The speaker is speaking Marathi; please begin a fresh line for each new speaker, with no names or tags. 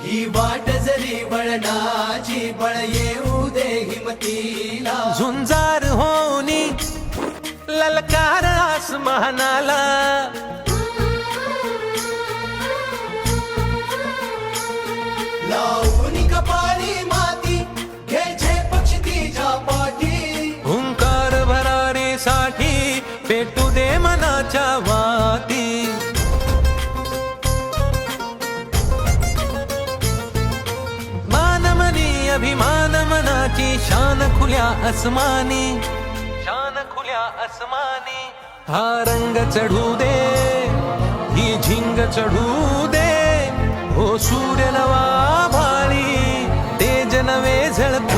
ही वाट जरी वळणाची बळ येऊ दे हिमतीला
झुंजार होनी ललकार आसमानाला
लावून कपाळी माती घ्यायचे पक्षी तिच्या पाठी
हुंकार भरारीसाठी पेटू दे मनाच्या वाती मानमनी अभिमान मनाची शान खुल्या आसमानी शान खुल्या आसमानी हा रंग चढू दे ही झिंग चढू दे हो सूर्य नवा भाळी तेज नवे झळक